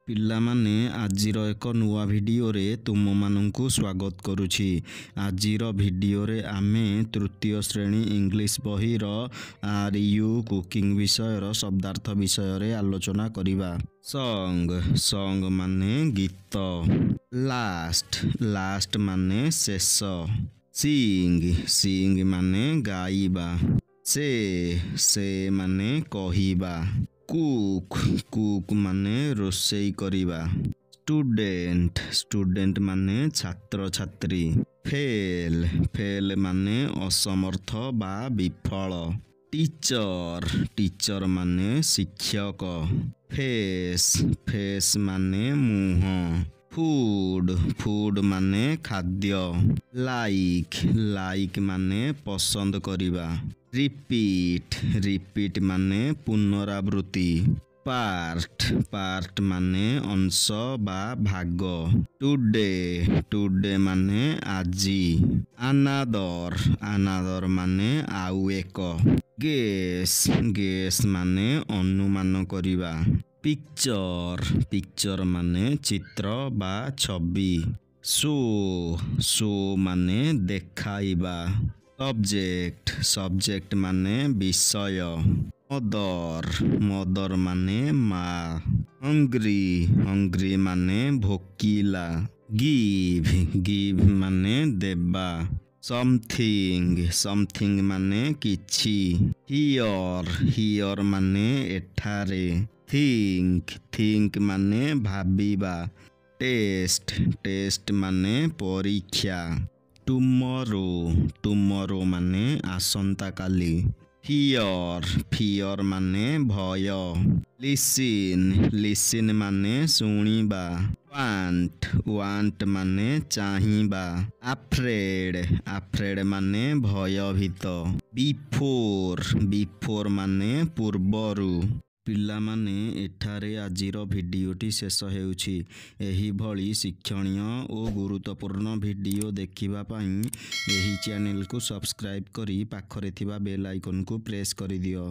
ପିଲାମାନେ ଆଜିର ଏକ ନୂଆ ଭିଡ଼ିଓରେ ତୁମମାନଙ୍କୁ ସ୍ୱାଗତ କରୁଛି। ଆଜିର ଭିଡ଼ିଓରେ ଆମେ ତୃତୀୟ ଶ୍ରେଣୀ ଇଂଲିଶ ବହିର ଆର୍ ୟୁ କୁକିଂ ବିଷୟର ଶବ୍ଦାର୍ଥ ବିଷୟରେ ଆଲୋଚନା କରିବା। ସଙ୍ଗ ମାନେ ଗୀତ, ଲାଷ୍ଟ ମାନେ ଶେଷ, ସିଙ୍ଗ ମାନେ ଗାଇବା, ସେ ମାନେ କହିବା, କୁକ୍ ମାନେ ରୋଷେଇ କରିବା, ଷ୍ଟୁଡେଣ୍ଟ ମାନେ ଛାତ୍ରଛାତ୍ରୀ, ଫେଲ୍ ମାନେ ଅସମର୍ଥ ବା ବିଫଳ, ଟିଚର ମାନେ ଶିକ୍ଷକ, ଫେସ୍ ମାନେ ମୁହଁ, ଫୁଡ ମାନେ ଖାଦ୍ୟ, ଲାଇକ୍ ମାନେ ପସନ୍ଦ କରିବା, ରିପିଟ୍ ମାନେ ପୁନରାବୃତ୍ତି, ପାର୍ଟ ମାନେ ଅଂଶ ବା ଭାଗ, ଟୁଡେ ମାନେ ଆଜି, ଆନାଦର ମାନେ ଆଉ ଏକ, ଗେସ୍ ମାନେ ଅନୁମାନ କରିବା, ପିକ୍ଚର ମାନେ ଚିତ୍ର ବା ଛବି, ଶୋ ମାନେ ଦେଖାଇବା, ସବଜେକ୍ଟ ମାନେ ବିଷୟ, ମଦର ମାନେ ମା, ହଙ୍ଗ୍ରି ମାନେ ଭୋକିଲା, ଗିଭ୍ ମାନେ ଦେବା, ସମଥିଙ୍ଗ ମାନେ କିଛି, ହିଅର ମାନେ ଏଠାରେ, ଥିଙ୍କ ମାନେ ଭାବିବା, ଟେଷ୍ଟ ମାନେ ପରୀକ୍ଷା, ଟୁମରୋ ମାନେ ଆସନ୍ତାକାଲି, ଫିଅର ମାନେ ଭୟ, ଲିସିନ୍ ମାନେ ଶୁଣିବା, ୱାଣ୍ଟ ମାନେ ଚାହିଁବା, ଆଫ୍ରେଡ ମାନେ ଭୟଭୀତ, ବିଫୋର ମାନେ ପୂର୍ବରୁ। ପିଲାମାନେ, ଏଠାରେ ଆଜିର ଭିଡ଼ିଓଟି ଶେଷ ହେଉଛି। ଏହିଭଳି ଶିକ୍ଷଣୀୟ ଓ ଗୁରୁତ୍ୱପୂର୍ଣ୍ଣ ଭିଡ଼ିଓ ଦେଖିବା ପାଇଁ ଏହି ଚ୍ୟାନେଲକୁ ସବସ୍କ୍ରାଇବ୍ କରି ପାଖରେ ଥିବା ବେଲ୍ ଆଇକନକୁ ପ୍ରେସ୍ କରିଦିଅ।